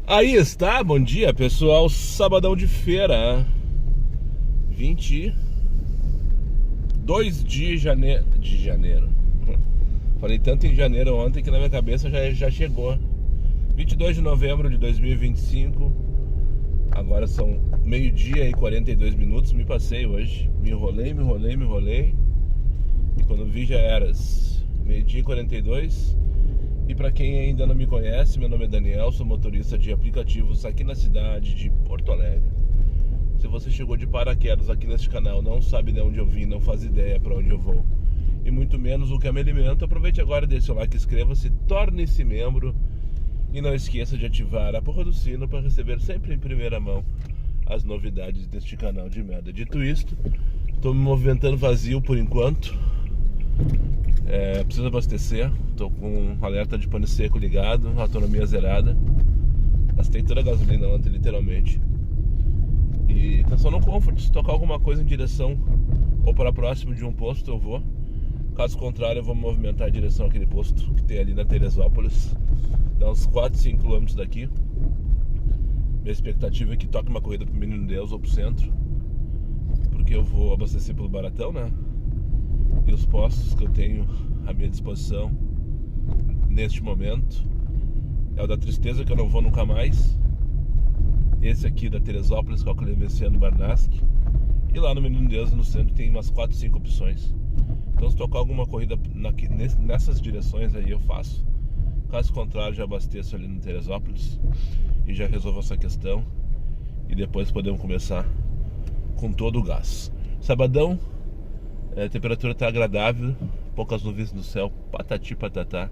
Aí está, bom dia pessoal, sabadão de feira, 22 de janeiro. Falei tanto em janeiro ontem que na minha cabeça já chegou. 22 de novembro de 2025. Agora são meio-dia e 42 minutos. Me passei hoje, me enrolei. E quando vi já era meio-dia e 42. E para quem ainda não me conhece, meu nome é Daniel, sou motorista de aplicativos aqui na cidade de Porto Alegre. Se você chegou de paraquedas aqui neste canal, não sabe de onde eu vim, não faz ideia para onde eu vou, e muito menos o que eu me alimento, aproveite agora, deixe o like, inscreva-se, torne-se membro e não esqueça de ativar a porra do sino para receber sempre em primeira mão as novidades deste canal de merda. Dito isto, estou me movimentando vazio por enquanto. Preciso abastecer, tô com um alerta de pane seco ligado, autonomia zerada. Gastei toda a gasolina ontem, literalmente. E tá só no comfort, se tocar alguma coisa em direção ou para próximo de um posto eu vou. Caso contrário, eu vou me movimentar em direção àquele posto que tem ali na Teresópolis. Dá uns 4, 5 km daqui. Minha expectativa é que toque uma corrida pro Menino Deus ou pro centro, porque eu vou abastecer pelo Baratão, né? E os postos que eu tenho à minha disposição neste momento é o da Tristeza, que eu não vou nunca mais. Esse aqui da Teresópolis, que é o Clemenciano Barnaschi. E lá no Menino Deus, no centro, tem umas 4, 5 opções. Então se tocar alguma corrida nessas direções aí eu faço. Caso contrário, já abasteço ali no Teresópolis e já resolvo essa questão. E depois podemos começar com todo o gás. Sabadão. A temperatura está agradável, poucas nuvens no céu, patati patatá.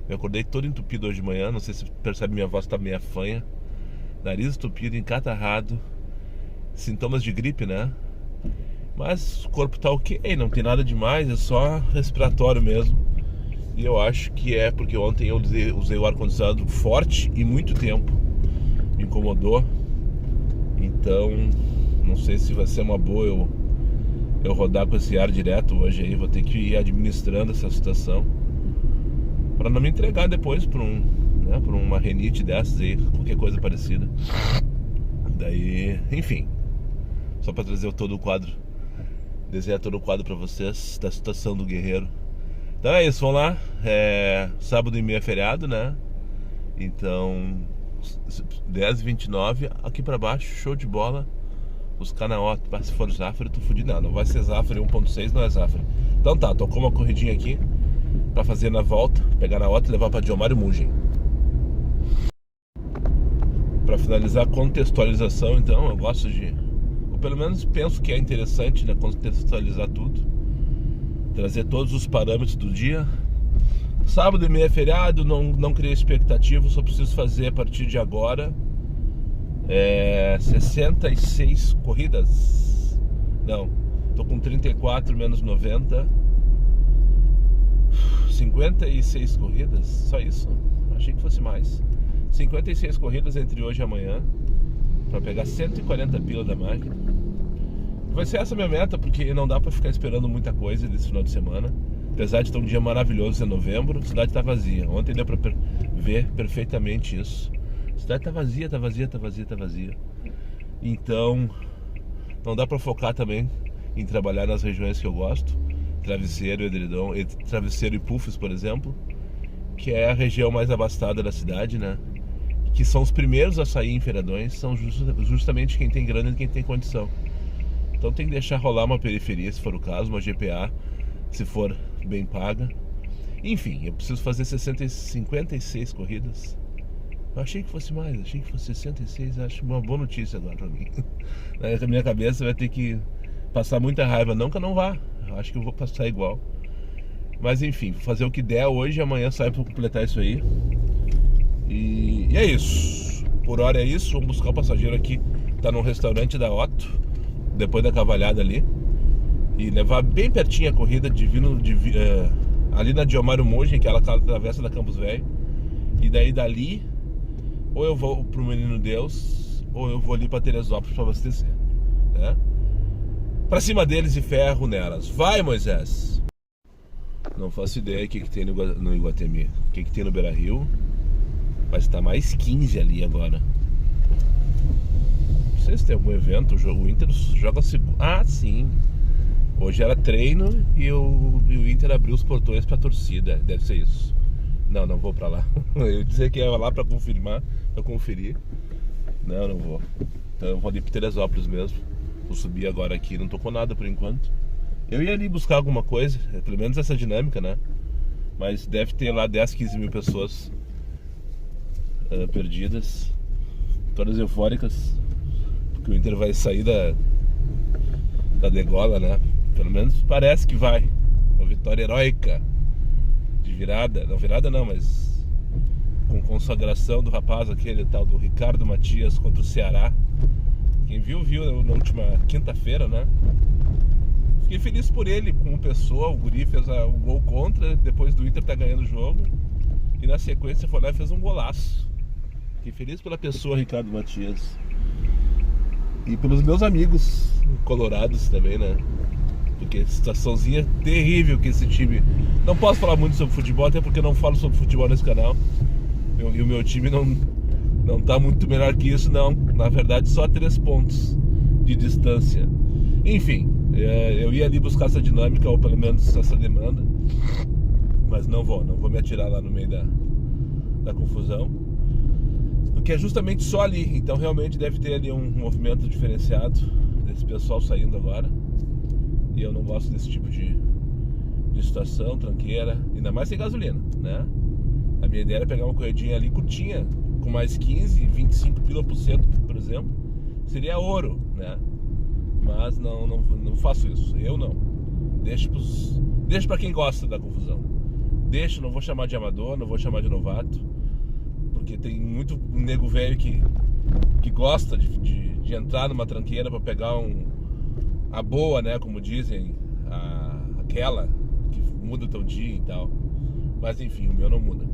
Eu acordei todo entupido hoje de manhã, não sei se percebe, minha voz está meio fanha. Nariz entupido, encatarrado, sintomas de gripe, né? Mas o corpo tá ok, não tem nada demais, é só respiratório mesmo. E eu acho que é porque ontem eu usei o ar-condicionado forte e muito tempo. Me incomodou. Então, não sei se vai ser uma boa eu rodar com esse ar direto hoje aí. Vou ter que ir administrando essa situação para não me entregar depois por uma rinite dessas aí, qualquer coisa parecida. Daí, enfim, só para trazer todo o quadro, desenhar todo o quadro para vocês da situação do guerreiro. Então é isso, vamos lá. Sábado e meia é feriado, né? Então 10h29 aqui para baixo, show de bola. Os canal, se for Zafra, eu tô fudido. Não vai ser Zafra 1.6, não é Zafra. Então tá, tocou uma corridinha aqui pra fazer na volta, pegar na outra e levar pra Diomário Mugem. Pra finalizar a contextualização, então, eu gosto de, ou pelo menos penso que é interessante, né, contextualizar tudo, trazer todos os parâmetros do dia. Sábado e meia é feriado, não criei expectativa, só preciso fazer a partir de agora 66 corridas. Não, tô com 34 menos 90, 56 corridas, só isso? Achei que fosse mais. 56 corridas entre hoje e amanhã pra pegar 140 pila da máquina. Vai ser essa a minha meta, porque não dá pra ficar esperando muita coisa desse final de semana. Apesar de ter um dia maravilhoso em novembro, a cidade tá vazia. Ontem deu pra ver perfeitamente isso. A cidade tá vazia. Então não dá pra focar também em trabalhar nas regiões que eu gosto. Travesseiro, edredom, Travesseiro e Puffs, por exemplo, que é a região mais abastada da cidade, né? Que são os primeiros a sair em feriadões, são justamente quem tem grana e quem tem condição. Então tem que deixar rolar uma periferia, se for o caso, uma GPA, se for bem paga. Enfim, eu preciso fazer 56 corridas. Eu achei que fosse mais, achei que fosse 66, acho uma boa notícia agora pra mim. Na minha cabeça vai ter que passar muita raiva, não que eu não vá, eu acho que eu vou passar igual. Mas enfim, fazer o que der hoje e amanhã sai pra completar isso aí. E é isso, por hora é isso, vamos buscar o passageiro aqui, tá num restaurante da Otto, depois da Cavalhada ali. E levar bem pertinho a corrida, ali na Diomário Mugem, que é aquela travessa da Campos Velho. E daí dali ou eu vou pro Menino Deus, ou eu vou ali pra Teresópolis pra abastecer, né? Pra cima deles e ferro nelas. Vai, Moisés! Não faço ideia o que tem no Iguatemi. O que tem no Beira-Rio. Mas tá mais 15 ali agora. Não sei se tem algum evento. O Inter joga segunda. Ah, sim. Hoje era treino e o Inter abriu os portões pra torcida. Deve ser isso. Não vou pra lá. Eu ia dizer que ia lá pra confirmar, pra conferir. Não vou. Então eu vou ali pra Teresópolis mesmo. Vou subir agora aqui, não tô com nada por enquanto. Eu ia ali buscar alguma coisa, pelo menos essa dinâmica, né? Mas deve ter lá 10, 15 mil pessoas perdidas, todas eufóricas, porque o Inter vai sair da degola, né? Pelo menos parece que vai. Uma vitória heróica de virada. Não virada não, mas com consagração do rapaz aquele tal do Ricardo Matias contra o Ceará. Quem viu na última quinta-feira, né? Fiquei feliz por ele como pessoa. O guri fez um gol contra, depois do Inter tá ganhando o jogo, e na sequência foi lá e fez um golaço. Fiquei feliz pela pessoa Ricardo Matias e pelos meus amigos colorados também, né? Porque situaçãozinha terrível que esse time... Não posso falar muito sobre futebol, até porque eu não falo sobre futebol nesse canal. E o meu time não tá muito melhor que isso, não. Na verdade, só 3 pontos de distância. Enfim, eu ia ali buscar essa dinâmica, ou pelo menos essa demanda. Mas não vou me atirar lá no meio da confusão. Porque é justamente só ali. Então realmente deve ter ali um movimento diferenciado desse pessoal saindo agora. E eu não gosto desse tipo de situação, tranqueira, ainda mais sem gasolina, né? A minha ideia era pegar uma corridinha ali curtinha, com mais 15, 25 pila por exemplo, seria ouro, né? Mas não faço isso, eu não. Deixo pra quem gosta da confusão. Não vou chamar de amador, não vou chamar de novato, porque tem muito nego velho que gosta de entrar numa tranqueira pra pegar a boa, né, como dizem, aquela que muda o teu dia e tal. Mas enfim, o meu não muda.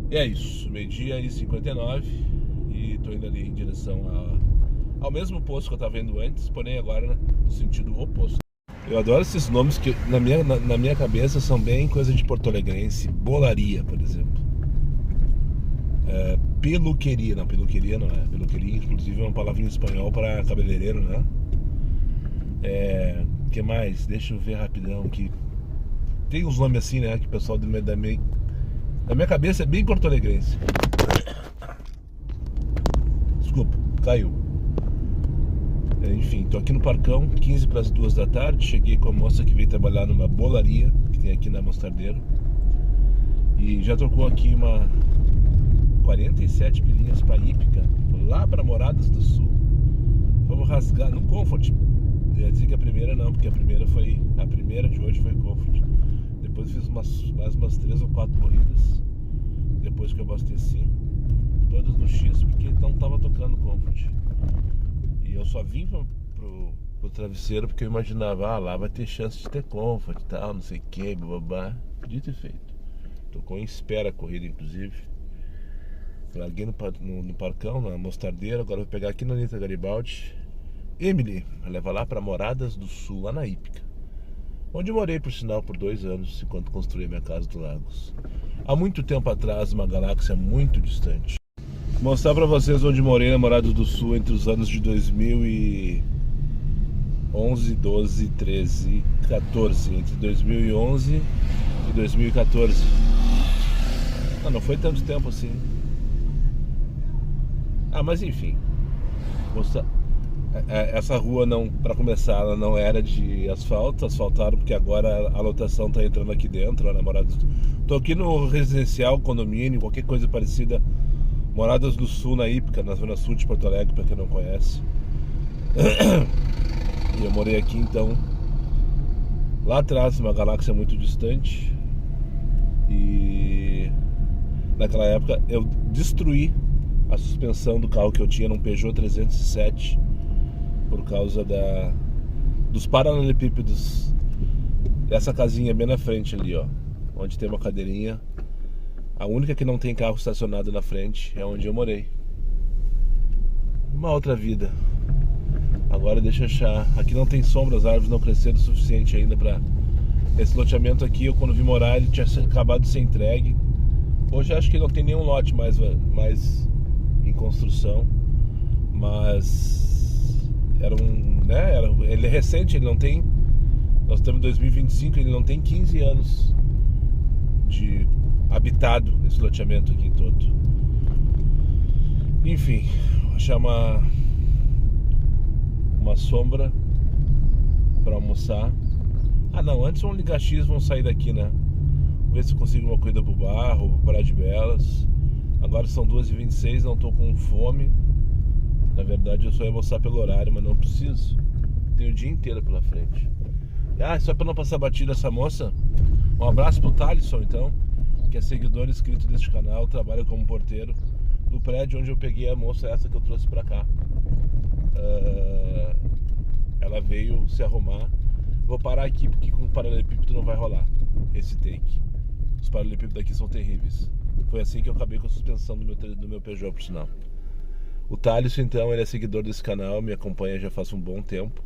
E é isso, meio-dia e 59, e tô indo ali em direção ao mesmo posto que eu tava indo antes, porém agora no sentido oposto. Eu adoro esses nomes que na minha cabeça são bem coisa de porto-alegrense. Bolaria, por exemplo. Peluqueria, não, peluqueria não é. Peluqueria, inclusive, é uma palavra em espanhol para cabeleireiro, né? Que mais? Deixa eu ver rapidão que tem uns nomes assim, né? Que o pessoal na minha cabeça é bem porto-alegrense. Desculpa, caiu. Enfim, tô aqui no Parcão, 15 para as 2 da tarde. Cheguei com a moça que veio trabalhar numa bolaria que tem aqui na Mostardeiro. E já trocou aqui uma 47 pilinhas pra Ípica, lá pra Moradas do Sul. Vamos rasgar no Comfort. Eu ia dizer que a primeira não, porque a primeira de hoje foi Comfort. Depois fiz mais umas 3 ou 4 corridas depois que eu abasteci, todas no X, porque não tava tocando Comfort. E eu só vim pro travesseiro porque eu imaginava, lá vai ter chance de ter Comfort e tal, não sei o que, bababá. Podia ter feito. Tocou em espera a corrida, inclusive. Larguei no Parcão, na Mostardeira. Agora vou pegar aqui na Anitta Garibaldi Emily, vai levar lá para Moradas do Sul, lá na Ípica, onde morei, por sinal, por 2 anos, enquanto construí minha casa do Lagos. Há muito tempo atrás, uma galáxia muito distante. Vou mostrar para vocês onde morei na Moradas do Sul entre os anos de 2011, 12, 13 e 14. Entre 2011 e 2014. Não foi tanto tempo assim. Mas enfim, essa rua não, para começar, ela não era de asfalto, asfaltaram porque agora a lotação tá entrando aqui dentro, na Moradas do Sul. Tô aqui no residencial, condomínio, qualquer coisa parecida, Moradas do Sul, na Ípica, na zona sul de Porto Alegre, para quem não conhece. E eu morei aqui então, lá atrás, uma galáxia muito distante, e naquela época eu destruí a suspensão do carro que eu tinha num Peugeot 307 por causa dos paralelepípedos dessa casinha bem na frente ali, ó, onde tem uma cadeirinha. A única que não tem carro estacionado na frente é onde eu morei. Uma outra vida. Agora deixa eu achar. Aqui não tem sombra, as árvores não cresceram o suficiente ainda para esse loteamento aqui. Eu quando vim morar ele tinha acabado de ser entregue. Hoje acho que não tem nenhum lote mais em construção, mas ele é recente, ele não tem, nós estamos em 2025, ele não tem 15 anos de habitado esse loteamento aqui todo. Enfim, vou achar uma sombra para almoçar. Ah não, antes vamos ligar X, vamos sair daqui, né? Ver se consigo uma corrida pro Barro, pro Praia de Belas. Agora são 2h26, não tô com fome. Na verdade eu só ia almoçar pelo horário, mas não preciso. Tenho o dia inteiro pela frente. Ah, só pra não passar batida essa moça, um abraço pro Thalisson então, que é seguidor inscrito deste canal, trabalha como porteiro no prédio onde eu peguei a moça essa que eu trouxe pra cá. Ela veio se arrumar. Vou parar aqui porque com o paralelepípedo não vai rolar esse take. Os paralelepípedos daqui são terríveis. Foi assim que eu acabei com a suspensão do meu Peugeot, por sinal. O Thales, então, ele é seguidor desse canal, me acompanha já faz um bom tempo.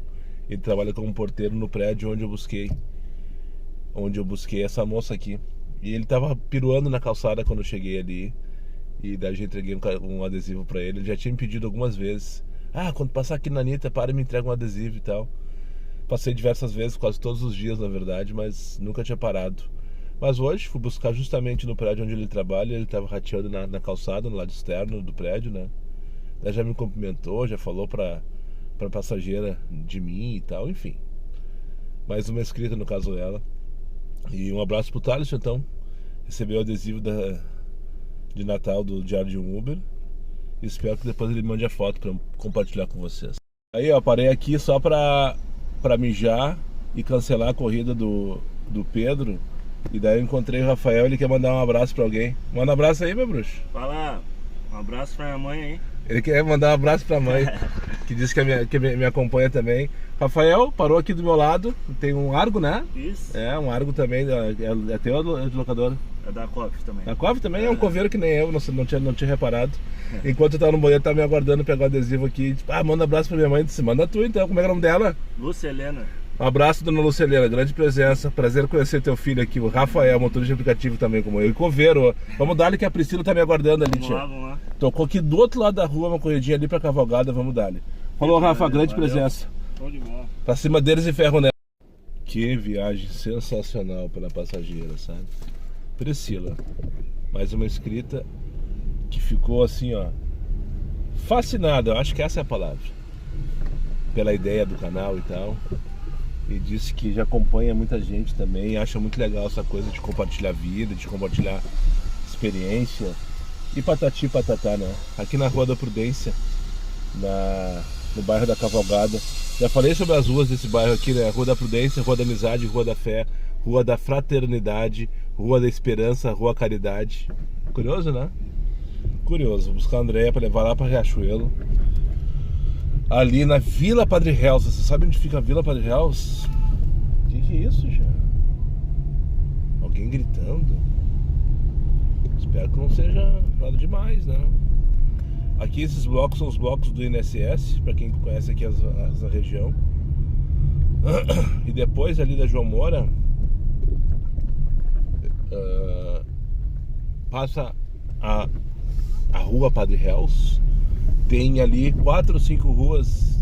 Ele trabalha como porteiro no prédio onde eu busquei essa moça aqui. E ele tava piruando na calçada quando eu cheguei ali. E daí eu entreguei um adesivo pra ele. Ele já tinha me pedido algumas vezes. Ah, quando passar aqui na Anitta, para e me entrega um adesivo e tal. Passei diversas vezes, quase todos os dias na verdade, mas nunca tinha parado. Mas hoje fui buscar justamente no prédio onde ele trabalha. Ele estava rateando na calçada, no lado externo do prédio, né? Daí já me cumprimentou, já falou pra passageira de mim e tal, enfim. Mais uma inscrita no caso dela. E um abraço pro Thales, então. Recebeu o adesivo de Natal do Diário de um Uber. E espero que depois ele mande a foto pra compartilhar com vocês. Aí, ó, parei aqui só pra mijar e cancelar a corrida do Pedro. E daí eu encontrei o Rafael, ele quer mandar um abraço pra alguém. Manda um abraço aí, meu bruxo. Fala, um abraço pra minha mãe aí. Ele quer mandar um abraço pra mãe, que diz que me acompanha também. Rafael parou aqui do meu lado, tem um Argo, né? Isso. É, um Argo também, é teu de locadora? É da COF também. Da COF também? É um coveiro que nem eu, não tinha reparado. Enquanto eu tava no banheiro, tava me aguardando pegar o adesivo aqui. Tipo, manda um abraço pra minha mãe. Disse, manda tu então, como é que é o nome dela? Lúcia Helena. Um abraço, dona Lúcia Helena, grande presença. Prazer conhecer teu filho aqui, o Rafael, motorista de aplicativo também como eu. E coveiro, vamos dar-lhe que a Priscila tá me aguardando ali, tia. Vamos lá. Tocou aqui do outro lado da rua, uma corridinha ali pra Cavalgada, vamos dar-lhe. Falou, Rafa, grande presença. Show de bola. Pra cima deles e ferro nela. Que viagem sensacional pela passageira, sabe? Priscila, mais uma inscrita que ficou assim, ó, fascinada, eu acho que essa é a palavra, pela ideia do canal e tal. E disse que já acompanha muita gente também, acha muito legal essa coisa de compartilhar vida, de compartilhar experiência. E patati patatá, né? Aqui na Rua da Prudência, no bairro da Cavalgada. Já falei sobre as ruas desse bairro aqui, né? Rua da Prudência, Rua da Amizade, Rua da Fé, Rua da Fraternidade, Rua da Esperança, Rua Caridade. Curioso, né? Curioso. Vou buscar a Andréia para levar lá para Riachuelo. Ali na Vila Padre Reus. Você sabe onde fica a Vila Padre Reus? Que é isso, já? Alguém gritando? Espero que não seja nada demais, né? Aqui esses blocos são os blocos do INSS, para quem conhece aqui essa região. E depois ali da João Moura passa a Rua Padre Reus. Tem ali 4 ou 5 ruas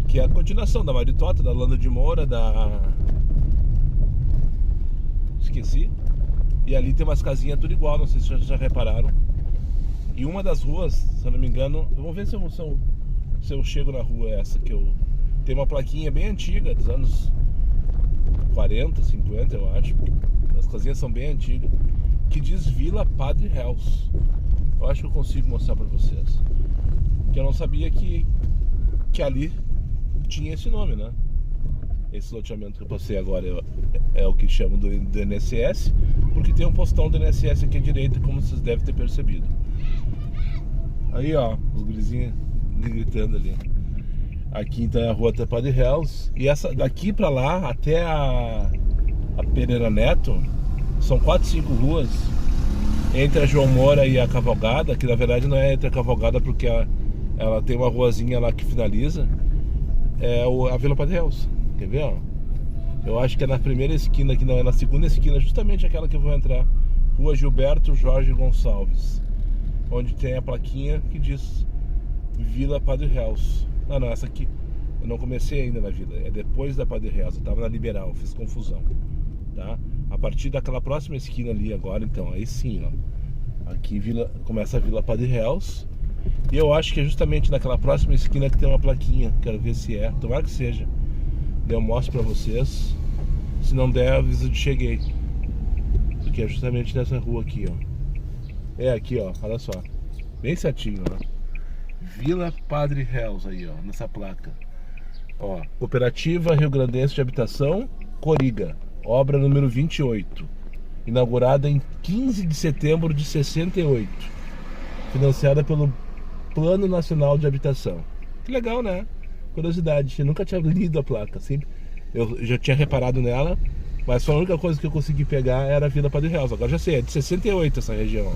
que é a continuação da Maritota, da Landa de Moura, esqueci. E ali tem umas casinhas tudo igual, não sei se vocês já repararam. E uma das ruas, se eu não me engano, vamos ver se eu chego na rua essa que eu... Tem uma plaquinha bem antiga, dos anos 40, 50, eu acho. As casinhas são bem antigas, que diz Vila Padre Reus. Eu acho que eu consigo mostrar pra vocês. Que eu não sabia que ali tinha esse nome, né? Esse loteamento que eu passei agora é o que chamam do INSS, porque tem um postão do INSS aqui à direita, como vocês devem ter percebido. Aí, ó, os gurizinhos gritando ali. Aqui então é a Rua Padre Reus. E essa daqui pra lá até a Pereira Neto são 4, 5 ruas entre a João Moura e a Cavalgada, que na verdade não é entre a Cavalgada porque ela tem uma ruazinha lá que finaliza. É a Vila Padre Reus. Quer ver, ó? Eu acho que é na primeira esquina, que não é na segunda esquina, justamente aquela que eu vou entrar Rua Gilberto Jorge Gonçalves, onde tem a plaquinha que diz Vila Padre Reals. Ah não, essa aqui eu não comecei ainda na Vila, é depois da Padre Reals, eu tava na Liberal, fiz confusão, tá? A partir daquela próxima esquina ali agora, então, aí sim, ó, aqui começa a Vila Padre Reals. E eu acho que é justamente naquela próxima esquina que tem uma plaquinha, quero ver se é, tomara que seja. Eu mostro pra vocês, se não der, aviso de cheguei. Porque é justamente nessa rua aqui, ó. É aqui, ó, olha só, bem certinho, ó. Vila Padre Reals aí, ó, nessa placa. Ó, Cooperativa Rio Grandense de Habitação, Coriga, obra número 28, inaugurada em 15 de setembro de 68, financiada pelo Plano Nacional de Habitação. Que legal, né? Curiosidade, eu nunca tinha lido a placa, sempre eu já tinha reparado nela, mas a única coisa que eu consegui pegar era a Vila Padre Reals. Agora já sei, é de 68 essa região.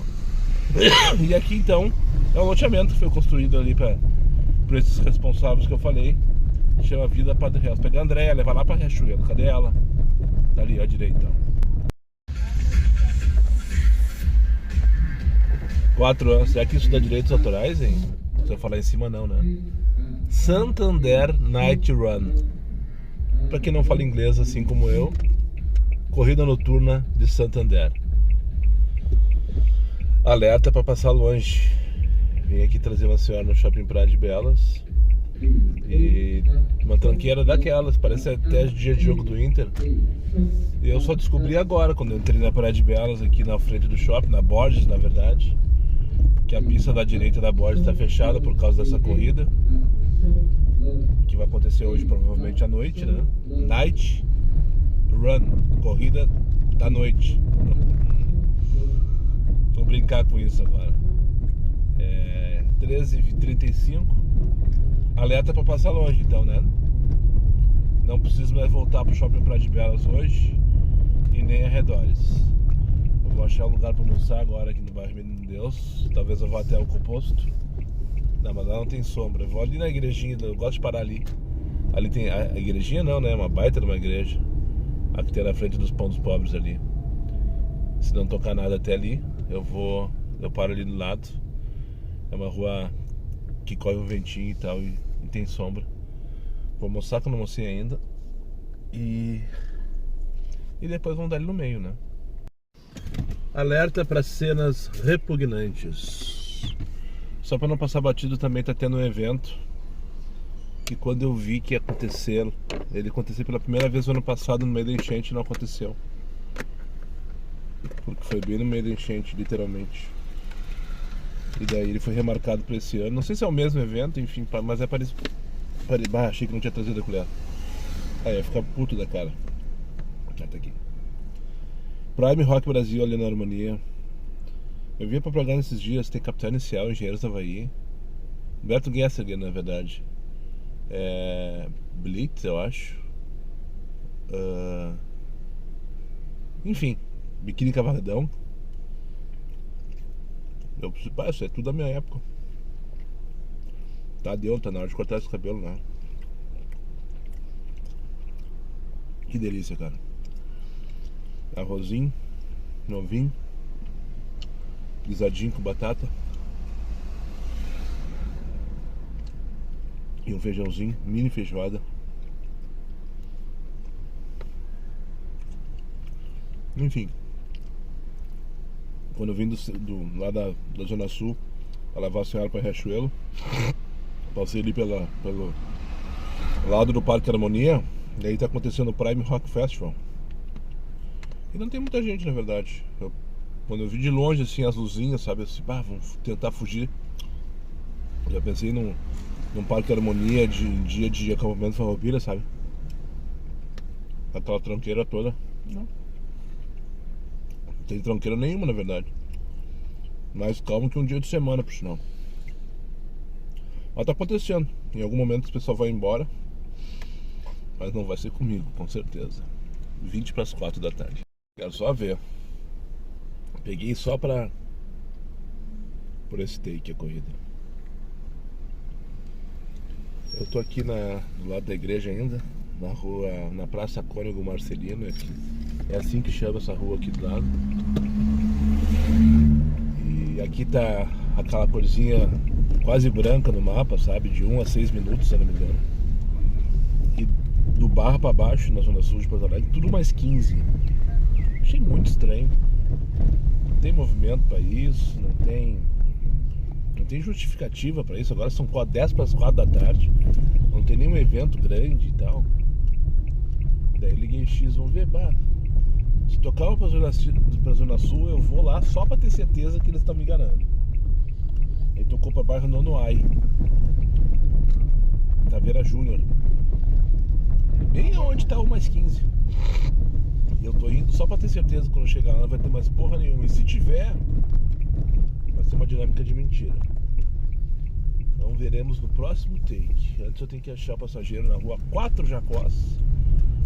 E aqui então é um loteamento que foi construído ali por esses responsáveis que eu falei. Chama Vila Padre Reals. Pega a Andréia, leva lá pra Riachuelo. Cadê ela? Tá ali, ó, à direita. 4 anos. Será que isso dá direitos autorais, hein? Se eu falar em cima, não, né? Santander Night Run. Pra quem não fala inglês assim como eu, corrida noturna de Santander. Alerta pra passar longe. Vim aqui trazer uma senhora no Shopping Praia de Belas. E uma tranqueira daquelas, parece até dia de jogo do Inter. E eu só descobri agora, quando eu entrei na Praia de Belas, aqui na frente do shopping, na Borges, na verdade, que a pista da direita da Borges está fechada por causa dessa corrida, que vai acontecer hoje provavelmente à noite, né? Night Run, corrida da noite. Vou brincar com isso agora. 13h35. Alerta para passar longe, então, né? Não preciso mais voltar pro Shopping Praia de Belas hoje e nem arredores. Eu vou achar um lugar para almoçar agora aqui no bairro Menino Deus. Talvez eu vá até o composto. Não, mas lá não tem sombra. Eu vou ali na igrejinha, eu gosto de parar ali. Ali tem a igrejinha, não, né? Uma baita de uma igreja. A que tem na frente dos Pão dos Pobres ali. Se não tocar nada até ali, eu paro ali do lado. É uma rua que corre um ventinho e tal, e tem sombra. Vou almoçar, que eu não almocei ainda. E depois vamos dar ele no meio, né? Alerta para cenas repugnantes. Só para não passar batido, também tá tendo um evento que, quando eu vi que ia acontecer, ele aconteceu pela primeira vez no ano passado no meio da enchente, não aconteceu. Porque foi bem no meio da enchente, literalmente. E daí ele foi remarcado para esse ano. Não sei se é o mesmo evento, enfim, mas é parecido. Achei que não tinha trazido a colher. Aí ia ficar puto da cara. Ah, tá aqui. Prime Rock Brasil ali na Harmonia. Eu vi a propaganda esses dias, tem Capital Inicial, Engenheiros do Havaí. Humberto Gessler, na verdade. Blitz, eu acho. Enfim, Biquíni Cavadão. Eu preciso, isso é tudo da minha época. Tá na hora de cortar esse cabelo, né? Que delícia, cara. Arrozinho novinho, guisadinho com batata e um feijãozinho, mini feijoada. Enfim, quando eu vim lá da Zona Sul pra levar a senhora pra Riachuelo, passei ali pelo lado do Parque Harmonia, e aí tá acontecendo o Prime Rock Festival. E não tem muita gente, na verdade. Quando eu vi de longe assim as luzinhas, sabe, assim, vamos tentar fugir. Eu já pensei num Parque Harmonia de dia de acampamento farroupilha, sabe? Aquela tranqueira toda. Não tem tranqueira nenhuma, na verdade. Mais calmo que um dia de semana, por sinal. Mas tá acontecendo. Em algum momento o pessoal vai embora, mas não vai ser comigo, com certeza. 20 para as 4 da tarde. Quero só ver. Peguei só por esse take a corrida. Eu tô aqui do lado da igreja ainda, na rua, na Praça Cônego Marcelino. É assim que chama essa rua aqui do lado. E aqui tá aquela corzinha quase branca no mapa, sabe? De 1 a 6 minutos, se eu não me engano. E do Barra pra baixo, na zona sul de Porto Alegre, tudo mais 15. Achei muito estranho. Não tem movimento pra isso, não tem justificativa pra isso. Agora são 10 para as 4 da tarde. Não tem nenhum evento grande e tal. Daí eu liguei X, vamos ver, se tocar pra Zona Sul, eu vou lá só pra ter certeza que eles estão me enganando. Aí tocou pra bairro Nonoai, Taveira Júnior, bem aonde tá o mais 15. E eu tô indo só pra ter certeza que quando eu chegar lá não vai ter mais porra nenhuma. E se tiver, vai ser uma dinâmica de mentira. Então veremos no próximo take. Antes eu tenho que achar passageiro na rua 4 Jacós,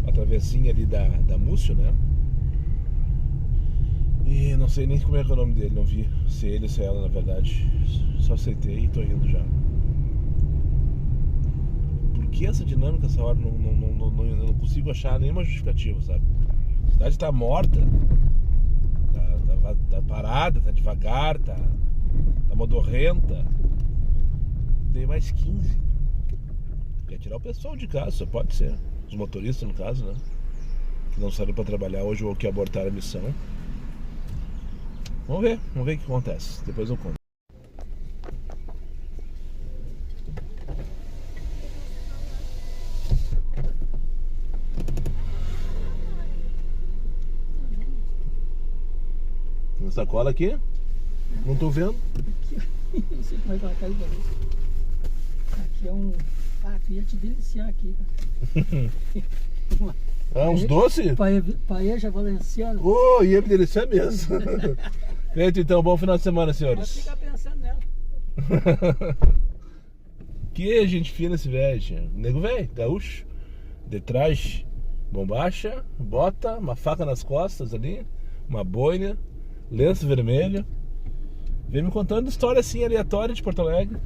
a travessinha ali da Múcio, né? E não sei nem como é que é o nome dele, não vi se ele ou se ela, na verdade. Só aceitei e tô indo já. Por que essa dinâmica essa hora eu não consigo achar nenhuma justificativa, sabe? A cidade tá morta, tá parada, tá devagar, tá modorrenta. Dei mais 15. Quer tirar o pessoal de casa, só pode ser. Os motoristas, no caso, né? Que não saíram pra trabalhar hoje ou que abortaram a missão. Vamos ver o que acontece. Depois eu conto. Tem uma sacola aqui? Não tô vendo. Aqui, não sei como é que ela caiu pra ver. Aqui é um... tu ia te deliciar aqui, cara. Uns doces? Paeja valenciana. Ia me deliciar mesmo. Feito então, bom final de semana, Vai senhores. ficar pensando nela. Que gente fina esse velho. Nego velho, gaúcho. De traje, bombacha, bota, uma faca nas costas ali, uma boina, lenço vermelho. Vem me contando história assim aleatória de Porto Alegre.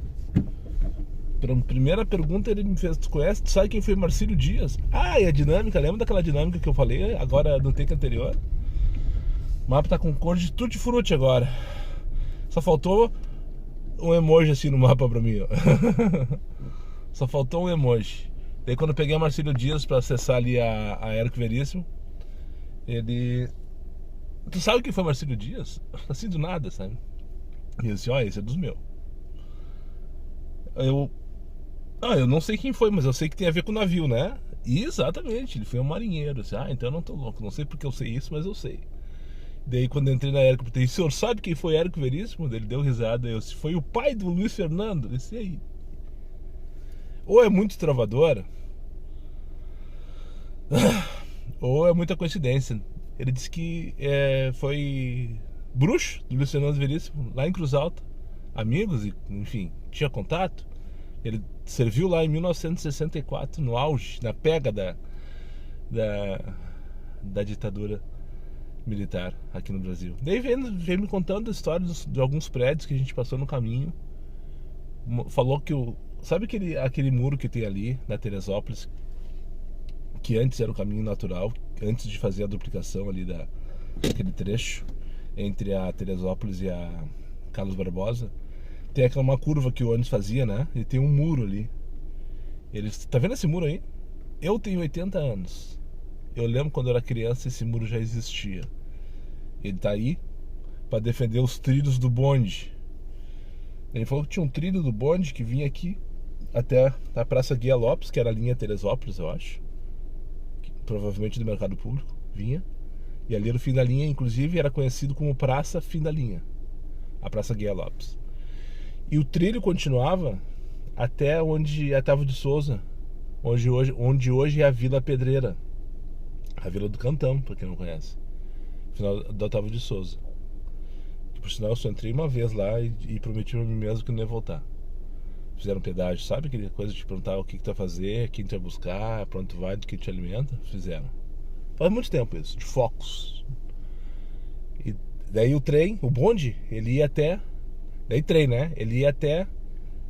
Primeira pergunta ele me fez: tu conhece, tu sabe quem foi Marcílio Dias? E a dinâmica, lembra daquela dinâmica que eu falei agora no take anterior? O mapa tá com cor de tutti-frutti agora. Só faltou um emoji assim no mapa pra mim, ó. Só faltou um emoji. Daí quando eu peguei a Marcílio Dias pra acessar ali a Érico Veríssimo, ele... Tu sabe quem foi Marcílio Dias? Assim do nada, sabe? E eu disse, esse é dos meus. Eu não sei quem foi, mas eu sei que tem a ver com o navio, né? E exatamente, ele foi um marinheiro. Disse, então eu não tô louco, não sei porque eu sei isso, mas eu sei. Daí quando eu entrei na Érico, eu perguntei, o senhor sabe quem foi Érico Veríssimo? Ele deu risada, eu disse, foi o pai do Luiz Fernando. Eu disse, e aí? Ou é muito trovador, ou é muita coincidência. Ele disse que foi bruxo do Luiz Fernando Veríssimo, lá em Cruz Alta. Amigos, e enfim, tinha contato. Ele serviu lá em 1964, no auge, na pega da ditadura militar aqui no Brasil. Daí veio me contando a história de alguns prédios que a gente passou no caminho. Falou que sabe aquele muro que tem ali na Teresópolis, que antes era o caminho natural, antes de fazer a duplicação ali daquele trecho entre a Teresópolis e a Carlos Barbosa, tem uma curva que o ônibus fazia, né? E tem um muro ali. Tá vendo esse muro aí? Eu tenho 80 anos. Eu lembro quando eu era criança, esse muro já existia. Ele tá aí para defender os trilhos do bonde. Ele falou que tinha um trilho do bonde que vinha aqui até a Praça Guia Lopes, que era a linha Teresópolis, eu acho, provavelmente do Mercado Público, vinha. E ali era o fim da linha, inclusive era conhecido como Praça Fim da Linha, a Praça Guia Lopes. E o trilho continuava até onde é Otávio de Souza, onde hoje é a Vila Pedreira, a Vila do Cantão, para quem não conhece, final do Otávio de Souza. Por sinal, eu só entrei uma vez lá e prometi pra mim mesmo que não ia voltar. Fizeram pedágio, sabe aquela coisa de perguntar o que tu vai fazer, quem tu vai buscar, pra onde tu vai, do que te alimenta? Fizeram. Faz muito tempo isso, de Focus. E daí o trem, o bonde, ele ia até... Daí trem, né? Ele ia até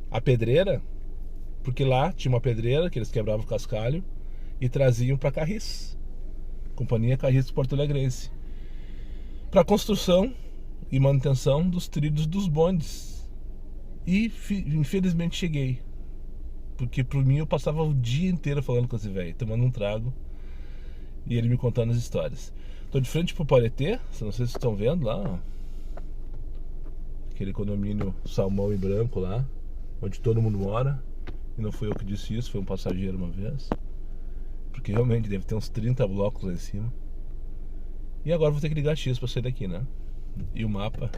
a pedreira, porque lá tinha uma pedreira que eles quebravam o cascalho e traziam pra Carris. Companhia Carris Porto Alegrense. Pra construção e manutenção dos trilhos dos bondes. E infelizmente cheguei. Porque por mim eu passava o dia inteiro falando com esse velho, tomando um trago e ele me contando as histórias. Tô de frente pro Paletê, não sei se vocês estão vendo lá, ó. Aquele condomínio salmão e branco lá, onde todo mundo mora. E não fui eu que disse isso, foi um passageiro uma vez. Porque realmente deve ter uns 30 blocos lá em cima. E agora vou ter que ligar X pra sair daqui, né? E o mapa.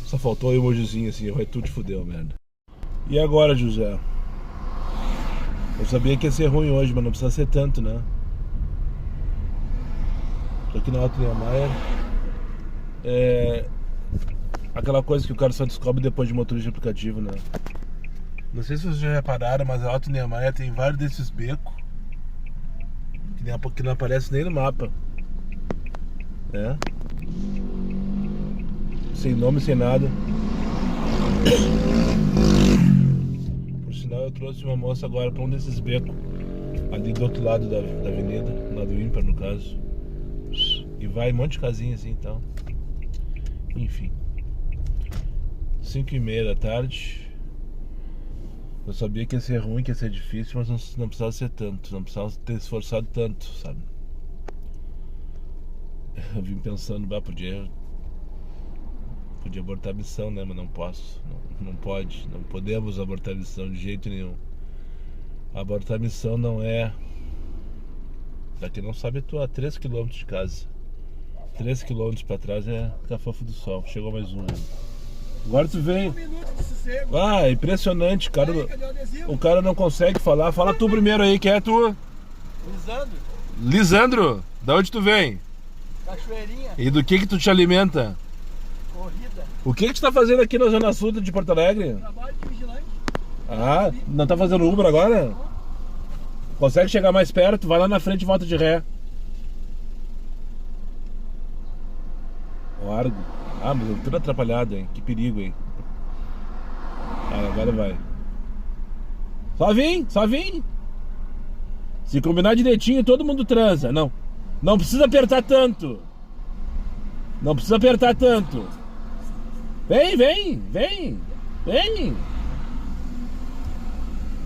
Só faltou o emojizinho assim, vai tudo te fudeu, merda. E agora, José? Eu sabia que ia ser ruim hoje, mas não precisa ser tanto, né? Tô aqui na Otto Niemeyer. Aquela coisa que o cara só descobre depois de motorista de aplicativo, né? Não sei se vocês já repararam, mas a Otto Niemeyer tem vários desses becos que não aparece nem no mapa, né? Sem nome, sem nada. Por sinal, eu trouxe uma moça agora para um desses becos ali do outro lado da avenida, lá do Ímpar no caso. E vai um monte de casinha assim, então. Enfim, 5h30 da tarde. Eu sabia que ia ser ruim, que ia ser difícil, mas não precisava ser tanto, não precisava ter esforçado tanto, sabe? Eu vim pensando, podia abortar a missão, né? Mas não posso, não pode, não podemos abortar a missão de jeito nenhum. Abortar a missão não é... Pra quem não sabe, eu tô a 3 km de casa. 3 km pra trás é Cafofo do Sol, chegou mais um. Agora tu vem. Impressionante, cara. O cara não consegue falar. Fala tu primeiro aí, quem é tu? Lisandro? Da onde tu vem? Cachoeirinha. E do que tu te alimenta? Corrida. O que tu tá fazendo aqui na Zona Sul de Porto Alegre? Trabalho de vigilante. Ah, não tá fazendo Uber agora? Consegue chegar mais perto? Vai lá na frente e volta de ré. Largo. Ah, mas eu tô tudo atrapalhado, hein? Que perigo, hein? Agora vai. Só vim. Se combinar direitinho, todo mundo transa. Não precisa apertar tanto. Não precisa apertar tanto. Vem.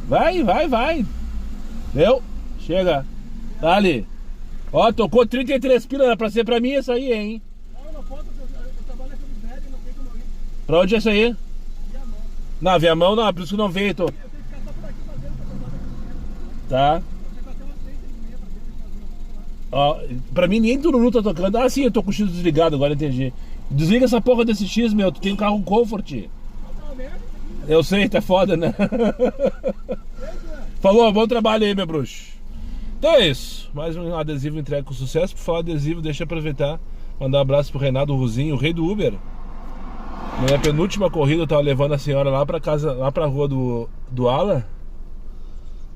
Vai. Deu? Chega. Tá ali. Ó, tocou 33 pila pra ser pra mim essa aí, hein? Pra onde é isso aí? Viamão. Não, Viamão não, por isso que não veio. Eu tenho que ficar só por aqui fazendo pra trabalhar com tá. Ó, pra mim nem Tururu tá tocando. Ah, sim, eu tô com o X desligado, agora entendi. Desliga essa porra desse X, meu. Tu tem um carro Comfort. Eu sei, tá foda, né? Falou, bom trabalho aí, meu bruxo. Então é isso. Mais um adesivo entregue com sucesso. Por falar adesivo, deixa eu aproveitar. Mandar um abraço pro Reinaldo Ruzinho, o rei do Uber. Na minha penúltima corrida eu tava levando a senhora lá pra casa, lá pra rua do Alan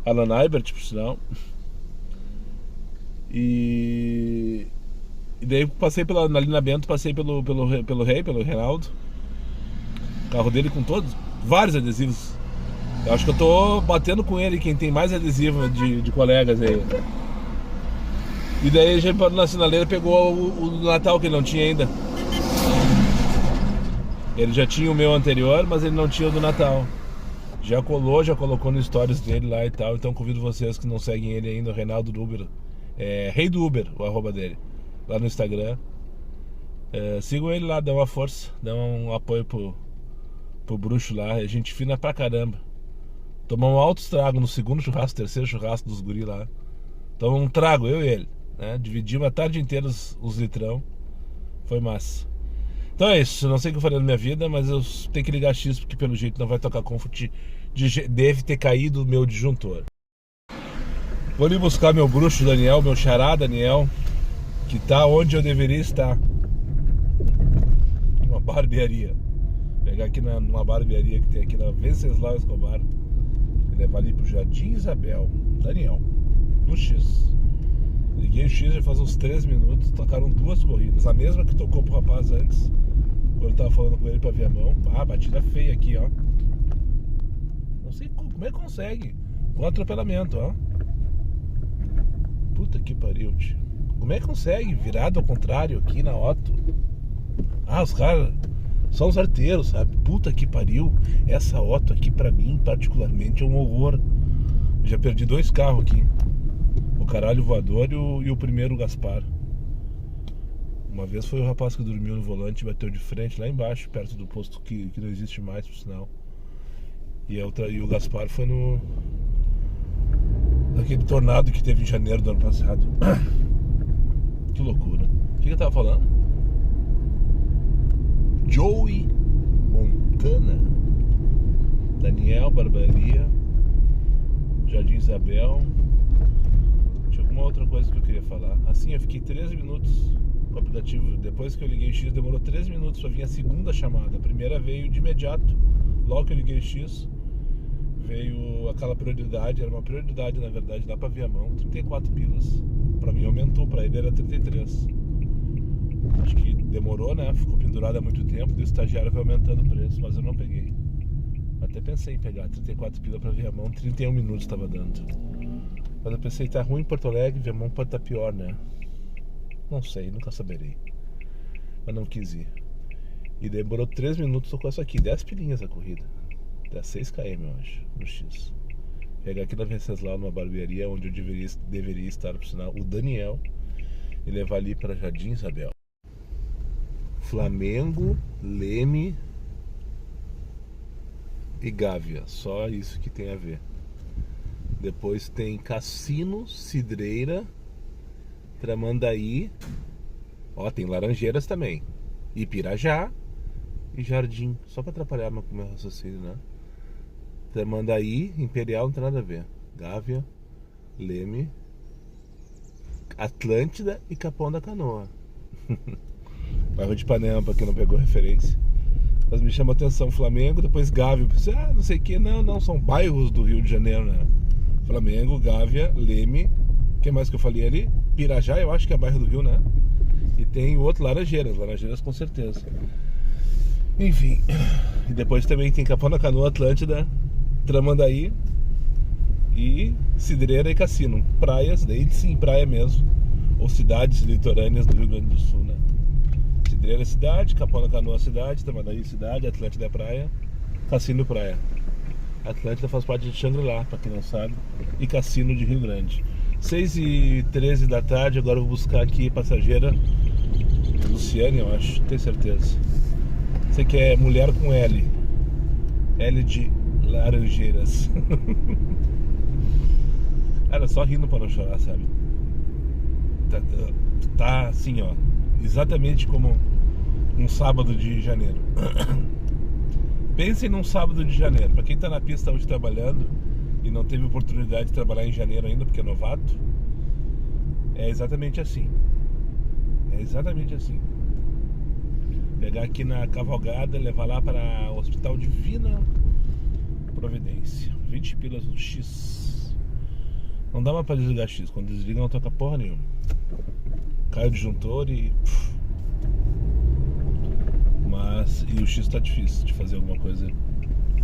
Eibert, por sinal. E daí passei ali na Bento, passei pelo Reinaldo. O carro dele com vários adesivos. Eu acho que eu tô batendo com ele, quem tem mais adesivo de colegas aí. E daí a gente parou na sinaleira, pegou o do Natal que ele não tinha ainda. Ele já tinha o meu anterior, mas ele não tinha o do Natal. Já colocou no stories dele lá e tal. Então convido vocês que não seguem ele ainda, o Reinaldo do Uber. Rei do Uber, o arroba dele. Lá no Instagram. Sigam ele lá, dá uma força, dá um apoio pro bruxo lá. É gente fina pra caramba. Tomamos um alto estrago no segundo churrasco, terceiro churrasco dos guri lá. Tomamos um trago, eu e ele, né? Dividimos a tarde inteira os litrão. Foi massa. Então é isso, eu não sei o que eu falei na minha vida, mas eu tenho que ligar X porque pelo jeito não vai tocar Comfort. Deve ter caído o meu disjuntor. Vou ali buscar meu bruxo Daniel, meu xará Daniel, que tá onde eu deveria estar. Uma barbearia. Vou pegar aqui numa barbearia que tem aqui na Venceslau Escobar. E levar ali pro Jardim Isabel. Daniel, no X. Liguei o X já faz uns 3 minutos, tocaram 2 corridas. A mesma que tocou pro rapaz antes, quando eu tava falando com ele pra Viamão. Batida feia aqui, ó. Não sei como é que consegue. Com atropelamento, ó. Puta que pariu, tio. Como é que consegue? Virado ao contrário aqui na Otto. Os caras São os arteiros, sabe? Puta que pariu. Essa Otto aqui pra mim, particularmente, é um horror. Eu já perdi 2 carros aqui. O caralho voador e o primeiro Gaspar. Uma vez foi o rapaz que dormiu no volante e bateu de frente lá embaixo, perto do posto que não existe mais, por sinal. E o Gaspar foi naquele tornado que teve em janeiro do ano passado. Que loucura. O que eu tava falando? Joey Montana, Daniel Barbaria, Jardim Isabel. Tinha alguma outra coisa que eu queria falar. Assim, eu fiquei 13 minutos com o aplicativo. Depois que eu liguei o X, demorou 13 minutos para vir a segunda chamada. A primeira veio de imediato. Logo que eu liguei o X, veio aquela prioridade. Era uma prioridade, na verdade, dá para ver a mão. 34 pilas. Para mim aumentou, para ele era 33. Acho que demorou, né? Ficou pendurado há muito tempo. E o estagiário vai aumentando o preço, mas eu não peguei. Até pensei em pegar 34 pila para ver a mão. 31 minutos estava dando. Mas eu pensei, tá ruim em Porto Alegre, ver a mão pode estar pior, né? Não sei, nunca saberei. Mas não quis ir. E demorou 3 minutos, tô com essa aqui, 10 pilinhas a corrida. Dá 6 km, eu acho, no X. Pegar aqui na Venceslau, numa barbearia, onde eu deveria estar, por sinal, o Daniel, e levar ali para Jardim Isabel. Flamengo, Leme e Gávea, só isso que tem a ver. Depois tem Cassino, Cidreira, Tramandaí, ó, tem Laranjeiras também, Ipirajá e Jardim, só para atrapalhar meu raciocínio, né? Tramandaí, Imperial, não tem nada a ver. Gávea, Leme, Atlântida e Capão da Canoa. Bairro de Ipanema, pra quem não pegou referência. Mas me chama a atenção Flamengo, depois Gávea. Eu pensei, não sei o que, não, são bairros do Rio de Janeiro, né? Flamengo, Gávea, Leme, o que mais que eu falei ali? Pirajá, eu acho que é bairro do Rio, né? E tem o outro, Laranjeiras com certeza. Enfim, e depois também tem Capão da Canoa, Atlântida, Tramandaí e Cidreira e Cassino. Praias, daí sim, praia mesmo. Ou cidades litorâneas do Rio Grande do Sul, né? Cidreira é cidade, Capão da Canoa é cidade, Tramandaí cidade, Atlântida é praia, Cassino praia. Atlântida faz parte de Xangri-Lá, pra quem não sabe, e Cassino de Rio Grande. 6h13 da tarde, agora eu vou buscar aqui passageira Luciane, eu acho, tenho certeza. Você que é mulher com L. L de Laranjeiras. Cara, só rindo pra não chorar, sabe? Tá assim, ó. Exatamente como um sábado de janeiro. Pensem num sábado de janeiro. Pra quem tá na pista hoje trabalhando e não teve oportunidade de trabalhar em janeiro ainda porque é novato, é exatamente assim. É exatamente assim. Pegar aqui na Cavalgada, levar lá para o Hospital Divina Providência. 20 pilas no X. Não dá mais pra desligar X. Quando desliga não toca porra nenhuma. Cai o disjuntor e... E o X tá difícil de fazer alguma coisa,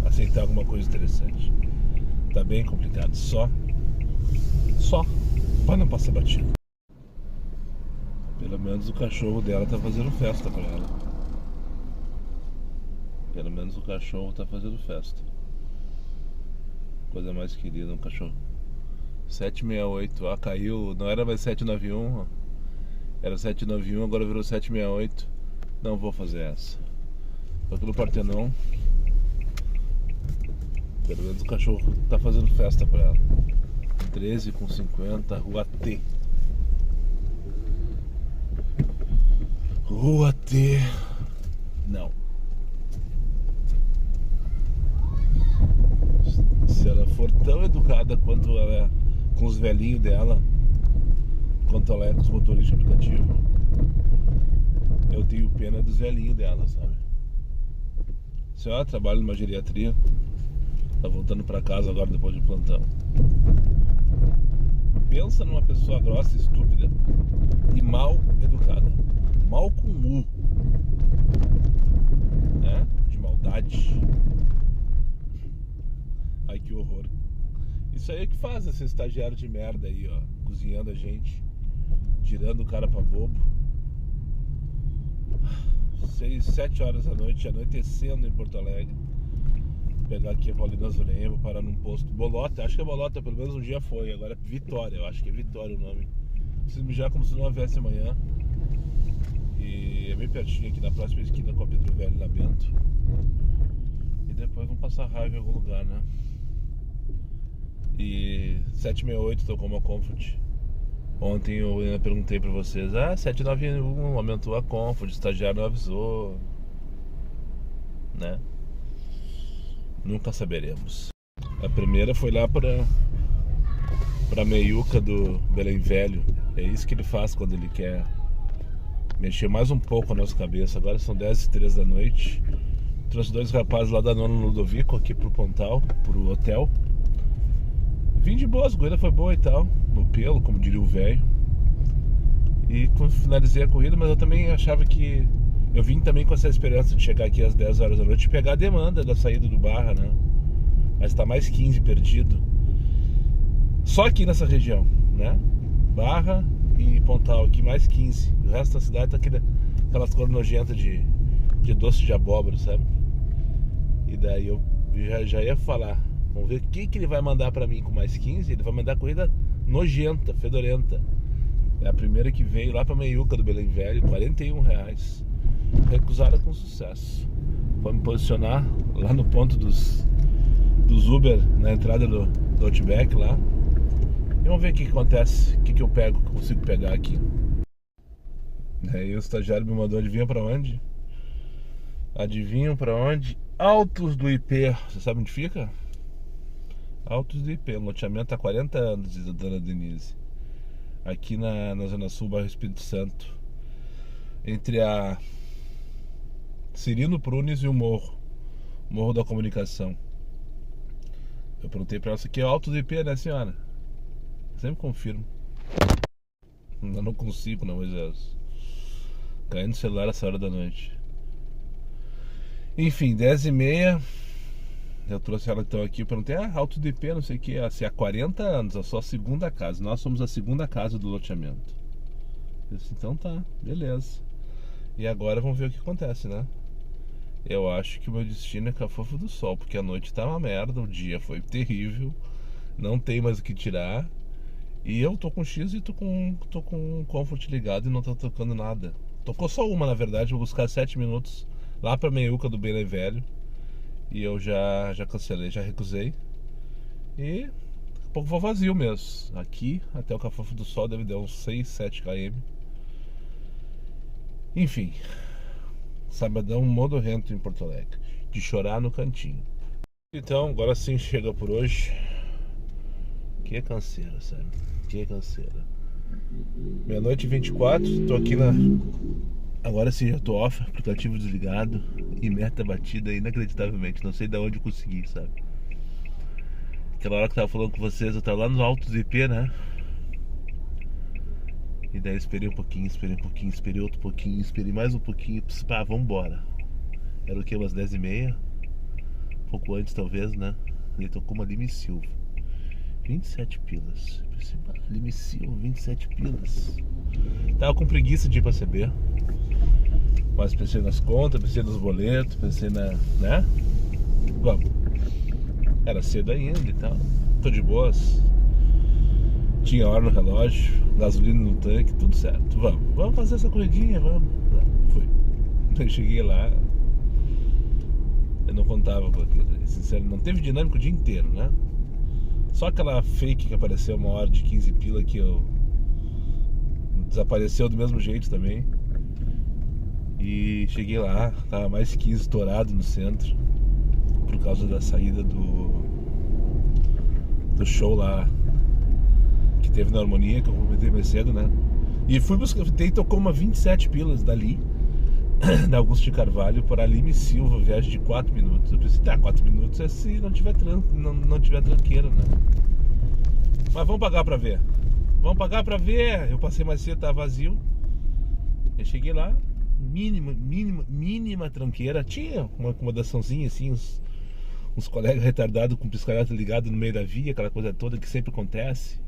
aceitar alguma coisa interessante. Tá bem complicado. Só pra não passar batido. Pelo menos o cachorro dela tá fazendo festa pra ela. Pelo menos o cachorro tá fazendo festa. Coisa mais querida, um cachorro. 768, caiu, não era mais 791, era 791, agora virou 768. Não vou fazer essa. Tô aqui no Partenon. Pelo menos o cachorro tá fazendo festa pra ela. 13,50, Rua T. Rua T. Não. Se ela for tão educada quanto ela é com os velhinhos dela, quanto ela é com os motoristas de aplicativo, eu tenho pena dos velhinhos dela, sabe? A senhora trabalha numa geriatria, tá voltando pra casa agora depois de plantão. Pensa numa pessoa grossa, estúpida e mal educada. Mal com U, né? De maldade. Ai, que horror. Isso aí é que faz esse estagiário de merda aí, ó, cozinhando a gente, tirando o cara pra bobo. 6, 7 horas da noite, anoitecendo em Porto Alegre. Pegar aqui a Paulina Zurenha, vou parar num posto Bolota, acho que é Bolota, pelo menos um dia foi, agora é Vitória, eu acho que é Vitória o nome. Preciso mijar como se não houvesse amanhã. E é bem pertinho aqui na próxima esquina com a Pedro Velho na Bento. E depois vamos passar raiva em algum lugar, né? E 768 tocou uma Comfort. Ontem eu ainda perguntei pra vocês, 791 aumentou a Comfort, o estagiário não avisou, né? Nunca saberemos. A primeira foi lá pra meiuca do Belém Velho. É isso que ele faz quando ele quer mexer mais um pouco a nossa cabeça. Agora são 10h03 da noite. Trouxe 2 rapazes lá da Nona Ludovico aqui pro Pontal, pro hotel. Vim de boas, a corrida foi boa e tal, no pelo, como diria o velho. E finalizei a corrida, mas eu também achava que... Eu vim também com essa esperança de chegar aqui às 10 horas da noite e pegar a demanda da saída do Barra, né? Mas tá mais 15 perdido. Só aqui nessa região, né? Barra e Pontal aqui mais 15. O resto da cidade tá aquelas cores nojentas de doce de abóbora, sabe? E daí eu já ia falar, vamos ver o que ele vai mandar pra mim com mais 15. Ele vai mandar corrida nojenta, fedorenta. É a primeira que veio lá pra meiuca do Belém Velho, R$41. Recusada com sucesso. Vou me posicionar lá no ponto dos Uber, na entrada do Outback lá. E vamos ver o que acontece, o que eu pego, que eu consigo pegar aqui. Aí o estagiário me mandou, adivinha pra onde? Adivinham pra onde? Altos do IP. Você sabe onde fica? Altos do IP, um loteamento há 40 anos, diz a dona Denise. Aqui na Zona Sul, bairro Espírito Santo. Entre a Cirino Prunes e o Morro da Comunicação. Eu perguntei pra ela, isso aqui é Altos do IP, né, senhora? Sempre confirmo. Eu não consigo, não, Moisés. Caindo no celular essa hora da noite. Enfim, 10h30. Eu trouxe ela então aqui. Eu perguntei, Alto do IP, não sei o que. Assim, há 40 anos, é só a segunda casa. Nós somos a segunda casa do loteamento. Eu disse, então tá, beleza. E agora vamos ver o que acontece, né? Eu acho que o meu destino é Cafofo do Sol, porque a noite tá uma merda, o dia foi terrível. Não tem mais o que tirar. E eu tô com X e tô com o Comfort ligado e não tá tocando nada. Tocou só uma, na verdade, vou buscar 7 minutos lá pra meiuca do Belém Velho. E eu já cancelei, já recusei. E daqui a pouco vou vazio mesmo. Aqui até o Cafofo do Sol deve dar uns 6, 7 km. Enfim, sabadão modorrento em Porto Alegre, de chorar no cantinho. Então, agora sim chega por hoje. Que canseira, sabe? Que canseira. Meia-noite e 24, tô aqui na... Agora sim, já tô off, aplicativo desligado. E meta batida inacreditavelmente. Não sei de onde eu consegui, sabe? Aquela hora que eu tava falando com vocês, eu tava lá nos Altos do IP, né? E daí esperei um pouquinho, esperei outro pouquinho, esperei mais um pouquinho. Pá, vambora. Era o que? Umas 10h30? Pouco antes talvez, né? E tocou uma Lime Silva. 27 pilas. Pensei, Lime Silva, 27 pilas. Tava com preguiça de ir pra CB. Mas pensei nas contas, pensei nos boletos, pensei na... né? Vamos. Era cedo ainda e tal. Tô de boas. Tinha hora no relógio, gasolina no tanque, tudo certo. Vamos fazer essa corridinha, vamos. Fui. Eu cheguei lá. Eu não contava com aquilo. Sincero, não teve dinâmico o dia inteiro, né? Só aquela fake que apareceu uma hora de 15 pila que eu... desapareceu do mesmo jeito também. E cheguei lá, tava mais 15 estourado no centro. Por causa da saída do show lá que teve na Harmonia, que eu comentei mais cedo, né? E fui buscar, tocou uma 27 pilas dali, da Augusto de Carvalho para Lime Silva, viagem de 4 minutos. Eu pensei, 4 minutos é se não tiver não tiver tranqueira, né? Mas vamos pagar pra ver. Vamos pagar pra ver. Eu passei mais cedo, tava vazio. Eu cheguei lá, mínima tranqueira. Tinha uma acomodaçãozinha assim, uns colegas retardados com o pisca-alerta ligado no meio da via, aquela coisa toda que sempre acontece.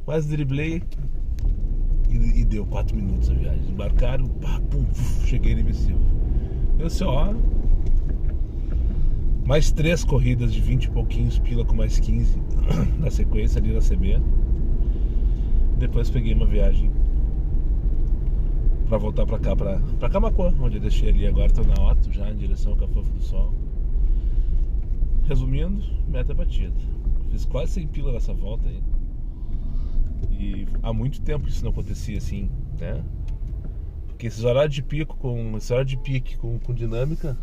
Mas driblei e deu 4 minutos a viagem. Embarcaram, pá, pum, cheguei em Limicil. Eu disse, ó, mais 3 corridas de 20 e pouquinhos pila com mais 15 na sequência ali na CB. Depois peguei uma viagem pra voltar pra cá, pra Camaquã, onde eu deixei ali. Agora tô na Otto, já em direção ao Cafofo do Sol. Resumindo, meta batida. Fiz quase 100 pila nessa volta aí. E há muito tempo isso não acontecia assim, né? Porque esses horários de pico com dinâmica,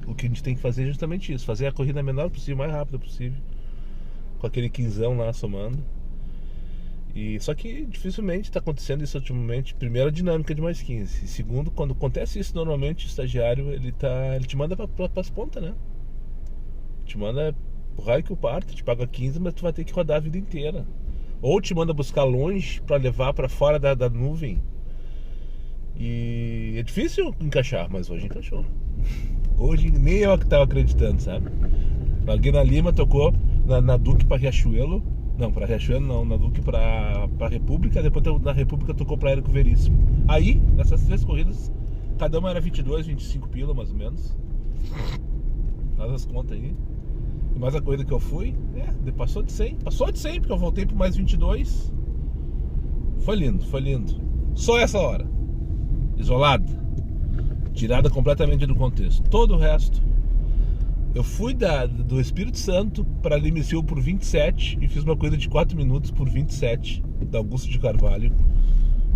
o que a gente tem que fazer é justamente isso, fazer a corrida menor possível, mais rápida possível, com aquele quinzão lá somando. E só que dificilmente está acontecendo isso ultimamente. Primeiro, a dinâmica de mais 15. E segundo, quando acontece isso, normalmente o estagiário ele te manda para as pontas, né? Te manda o raio que o parto, te paga 15, mas tu vai ter que rodar a vida inteira. Ou te manda buscar longe para levar para fora da nuvem. E é difícil encaixar, mas hoje encaixou. Hoje nem eu que estava acreditando, sabe? Larguei na Lima, tocou na Duque para Riachuelo. Não, para Riachuelo não, na Duque para República. Depois na República tocou para Érico Veríssimo. Aí, nessas 3 corridas, cada uma era 22, 25 pila mais ou menos. Faz as contas aí. E mais a corrida que eu fui, passou de 100. Passou de 100, porque eu voltei por mais 22. Foi lindo, foi lindo. Só essa hora. Isolada. Tirada completamente do contexto. Todo o resto. Eu fui do Espírito Santo para Limicil por 27 e fiz uma corrida de 4 minutos por 27 da Augusto de Carvalho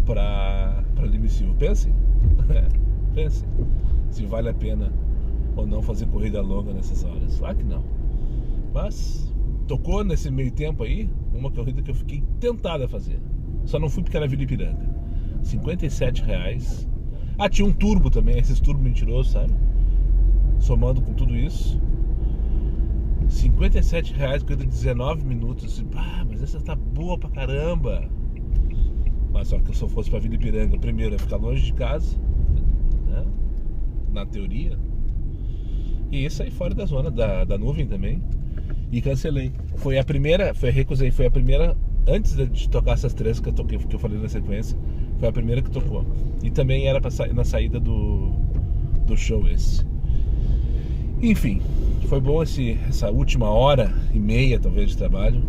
para Limicil. Pensem. Pensem. Se vale a pena ou não fazer corrida longa nessas horas. Claro que não. Mas tocou nesse meio tempo aí uma corrida que eu fiquei tentado a fazer. Só não fui porque era Vila Ipiranga. R$57. Ah, tinha um turbo também, esses turbos mentirosos, sabe? Somando com tudo isso, R$57, corrida de 19 minutos. Mas essa tá boa pra caramba. Mas só que se eu fosse pra Vila Ipiranga, primeiro ia ficar longe de casa, né? Na teoria. E isso aí fora da zona da nuvem também. E cancelei. Recusei, foi a primeira, antes de tocar essas 3 que eu falei na sequência, foi a primeira que tocou. E também era na saída do show esse. Enfim, foi bom essa última hora e meia talvez de trabalho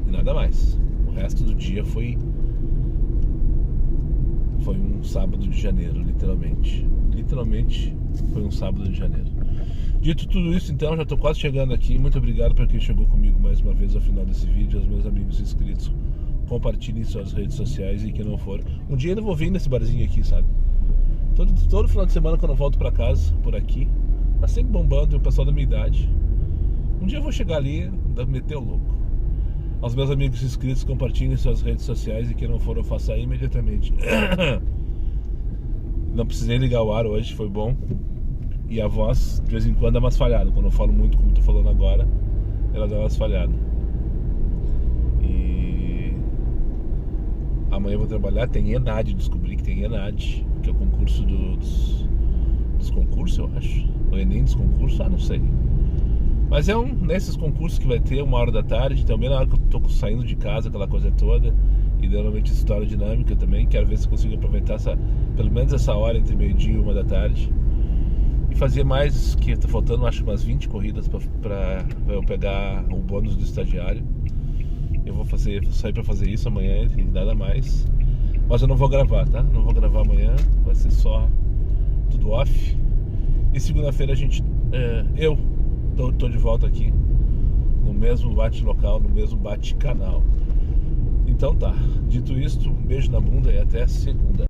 e nada mais. O resto do dia foi um sábado de janeiro, literalmente. Literalmente foi um sábado de janeiro. Dito tudo isso, então, já estou quase chegando aqui. Muito obrigado para quem chegou comigo mais uma vez ao final desse vídeo. Aos meus amigos inscritos, compartilhem suas redes sociais e quem não for. Um dia ainda vou vir nesse barzinho aqui, sabe? Todo final de semana quando eu volto para casa, por aqui, tá sempre bombando, o pessoal da minha idade. Um dia eu vou chegar ali e meter o louco. Aos meus amigos inscritos, compartilhem suas redes sociais e quem não for, eu faço aí imediatamente. Não precisei ligar o ar hoje, foi bom. E a voz, de vez em quando, dá umas falhadas. Quando eu falo muito, como tô falando agora, ela dá umas falhadas. E amanhã eu vou trabalhar, tem ENAD, descobri que tem ENAD, que é o concurso dos concursos, eu acho. Ou Enem dos concursos, não sei. Mas é nesses concursos que vai ter 1h da tarde, também na hora que eu tô saindo de casa, aquela coisa toda. E normalmente história dinâmica também, quero ver se eu consigo aproveitar pelo menos essa hora entre meio-dia e 1 da tarde. E fazer mais, que tá faltando acho umas 20 corridas pra eu pegar o bônus do estagiário. Eu vou sair pra fazer isso amanhã e nada mais. Mas eu não vou gravar, tá? Não vou gravar amanhã, vai ser só tudo off. E segunda-feira eu tô de volta aqui, no mesmo bate-local, no mesmo bate-canal. Então tá, dito isto, um beijo na bunda e até segunda.